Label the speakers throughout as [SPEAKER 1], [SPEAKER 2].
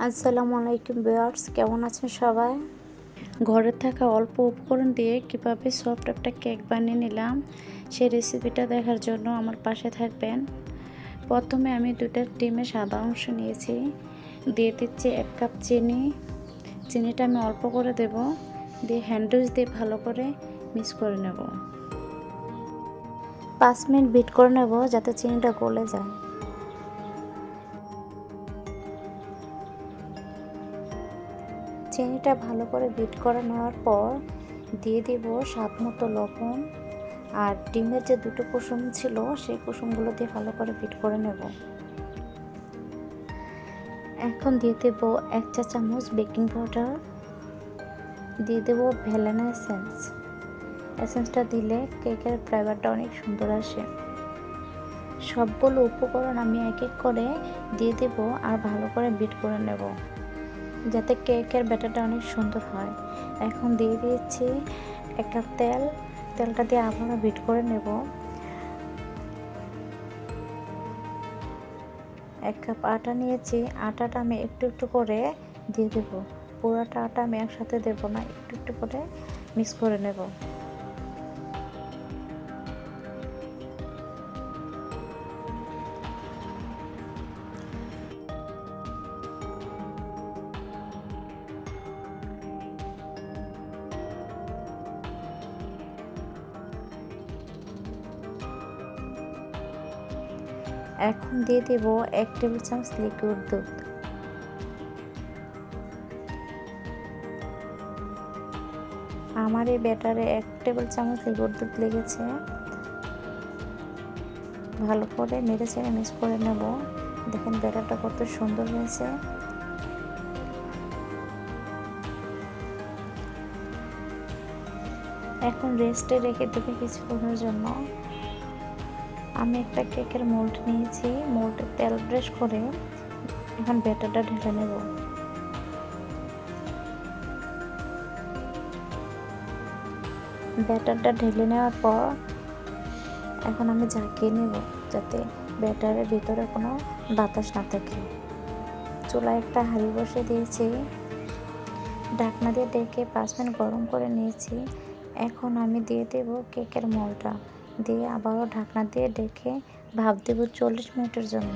[SPEAKER 1] আসসালামু আলাইকুম ভিউয়ার্স, কেমন আছেন সবাই? ঘরে থাকা অল্প উপকরণ দিয়ে কিভাবে সফট একটা কেক বানিয়ে নিলাম সেই রেসিপিটা দেখার জন্য আমার পাশে থাকবেন। প্রথমে আমি 2টা ডিমের সাদা অংশ নিয়েছি, দিয়ে দিচ্ছি 1 কাপ চিনি। চিনিটা আমি অল্প করে দেব, দিয়ে হ্যান্ড উইচ দিয়ে ভালো করে মিক্স করে নেব। 5 মিনিট বিট করে নেব যাতে চিনিটা গলে যায়। চিনিটা ভালো করে বিট করে নেওয়ার পর দিয়ে দিব স্বাদ মতো লবণ, আর ডিমের যে 2টো কুসুম ছিল সেই কুসুমগুলো দিয়ে ভালো করে বিট করে নেব। এখন দিয়ে দেব 1 চা চামচ বেকিং পাউডার, দিয়ে দেব ভ্যানিলা এসেন্সটা দিলে কেকের ফ্লেভারটা অনেক সুন্দর আসে। সবগুলো উপকরণ আমি এক এক করে দিয়ে দেব আর ভালো করে বিট করে নেব যাতে কেকের ব্যাটারটা অনেক সুন্দর হয়। এখন দিয়ে দিয়েছি 1 কাপ তেলটা দিয়ে আবারও বিট করে নেব। 1 কাপ আটা নিয়েছি, আটাটা আমি একটু একটু করে দিয়ে দেব। পুরোটা আটা আমি একসাথে দেব না, একটু একটু করে মিক্স করে নেব। এখন দিয়ে দেব 1 টেবিল চামচ লিকুইড দুধ। আমার এই ব্যাটারে 1 টেবিল চামচ লিকুইড দুধ লেগেছে। ভালো করে নেড়ে চেড়ে মিক্স করে নেব। দেখেন ব্যাটারটা কত সুন্দর হয়েছে। এখন রেস্টে রেখে দেবে কিছুক্ষণের জন্য। আমি একটা কেকের মোল্ড নিয়েছি, মোল্ডে তেল ব্রাশ করে এখন ব্যাটারটা ঢেলে নেব। ব্যাটারটা ঢেলে নেওয়ার পর এখন আমি ঝাঁকিয়ে নেব যাতে ব্যাটারের ভিতরে কোনো বাতাস না থাকে। চুলায় একটা হাঁড়ি বসে দিয়েছি, ঢাকনা দিয়ে ডেকে 5 মিনিট গরম করে নিয়েছি। এখন আমি দিয়ে দেব কেকের মোল্ডটা, দিয়ে আবারও ঢাকনা দিয়ে ডেকে ভাপ দেব 40 মিনিটের জন্য।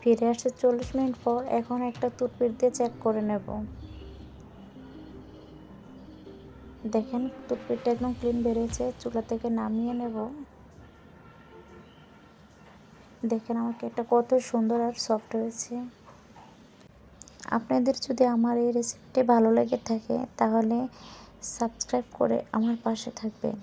[SPEAKER 1] ফিরে আসছে 40 মিনিট পর। এখন একটা টুথপিক দিয়ে চেক করে নেব। দেখেন টুথপিকটা একদম ক্লিন বেরিয়েছে। চুলা থেকে নামিয়ে নেব। দেখেন আমার কেকটা কত সুন্দর আর সফট হয়েছে। আপনাদের যদি আমার এই রেসিপিটি ভালো লেগে থাকে তাহলে সাবস্ক্রাইব করে আমার পাশে থাকবেন।